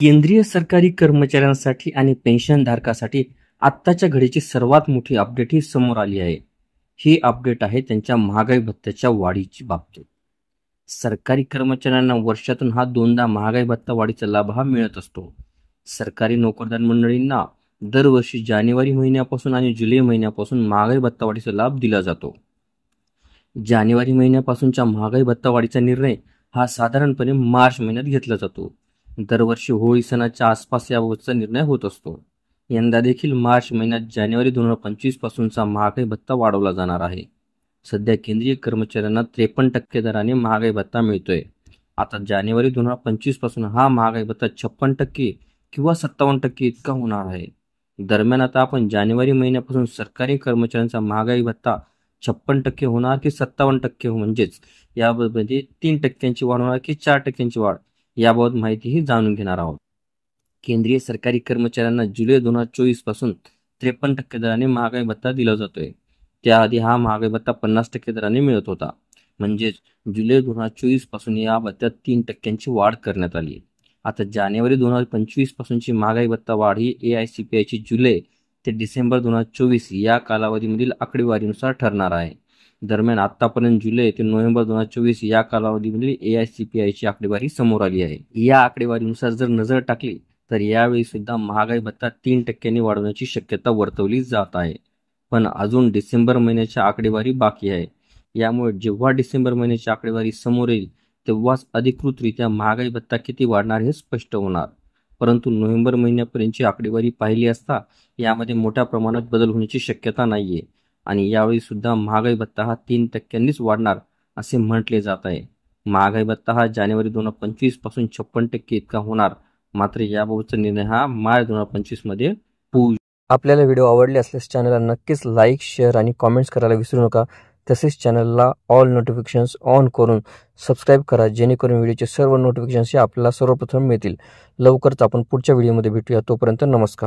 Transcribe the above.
केंद्रीय सरकारी कर्मचाऱ्यांसाठी आणि पेन्शनधारकासाठी आत्ताच्या घडीची सर्वात मोठी अपडेट ही समोर आली आहे. ही अपडेट आहे त्यांच्या महागाई भत्त्याच्या वाढीची बाबतीत. सरकारी कर्मचाऱ्यांना वर्षातून दोनदा महागाई भत्ता वाढीचा लाभ मिळत असतो. सरकारी नोकरदार मंडळींना दरवर्षी जानेवारी महिन्यापासून आणि जुलै महिन्यापासून महागाई भत्ता वाढीचा लाभ दिला जातो. जानेवारी महिन्यापासूनच्या महागाई भत्ता वाढीचा निर्णय साधारणपणे मार्च महिन्यात घेतला जातो. दरवर्षी होळी सणाच्या आसपास याबाबतचा निर्णय होत असतो. यंदा देखील मार्च महिन्यात जानेवारी 2025 पासूनचा महागाई भत्ता वाढवला जाणार आहे. सध्या केंद्रीय कर्मचाऱ्यांना 53% दराने महागाई भत्ता मिळतोय. आता जानेवारी 2025 पासून महागाई भत्ता 56% किंवा 57% इतका होणार आहे. दरम्यान आता आपण जानेवारी महिन्यापासून सरकारी कर्मचाऱ्यांचा महागाई भत्ता 56% होणार की 57% म्हणजेच यामध्ये 3% वाढ होणार की 4% वाढ याबाबत माहितीही जाणून घेणार आहोत. केंद्रीय सरकारी कर्मचाऱ्यांना जुलै 2024 पासून 53% दराने महागाई भत्ता दिला जातोय. त्याआधी महागाई भत्ता 50% दराने मिळत होता. म्हणजेच जुलै 2024 पासून या भत्त्यात 3% वाढ करण्यात आली. आता जानेवारी 2025 पासूनची महागाई भत्ता वाढ ही AICPIची जुलै ते डिसेंबर 2024 या कालावधीमधील आकडेवारीनुसार ठरणार आहे. दरम्यान आतापर्यंत जुलै ते नोव्हेंबर 2024 या कालावधीमधील AICPIची आकडेवारी समोर आली आहे. या आकडेवारीनुसार जर नजर टाकली तर यावेळी सुद्धा महागाई भत्ता 3% वाढवण्याची शक्यता वर्तवली जात आहे. पण अजून डिसेंबर महिन्याची आकडेवारी बाकी आहे. यामुळे जेव्हा डिसेंबर महिन्याची आकडेवारी समोर येईल तेव्हाच अधिकृतरित्या महागाई भत्ता किती वाढणार हे स्पष्ट होणार. परंतु नोव्हेंबर महिन्यापर्यंतची आकडेवारी पाहिली असता यामध्ये मोठ्या प्रमाणात बदल होण्याची शक्यता नाहीये आणि यावेळी सुद्धा महागाई भत्ता 3%नीच वाढणार असे म्हटले जात आहे. महागाई भत्ता जानेवारी 2025 पासून 56% इतका होणार. मात्र याबाबतचा निर्णय मार्च 2025 मध्ये होईल. आपल्याला व्हिडिओ आवडले असल्यास चॅनलला नक्कीच लाईक, शेअर आणि कॉमेंट्स करायला विसरू नका. तसेच चॅनलला ऑल नोटिफिकेशन्स ऑन करून सबस्क्राईब करा, जेणेकरून व्हिडिओचे सर्व नोटिफिकेशन्स आपल्याला सर्वप्रथम मिळतील. लवकरच आपण पुढच्या व्हिडिओमध्ये भेटूया. तोपर्यंत नमस्कार.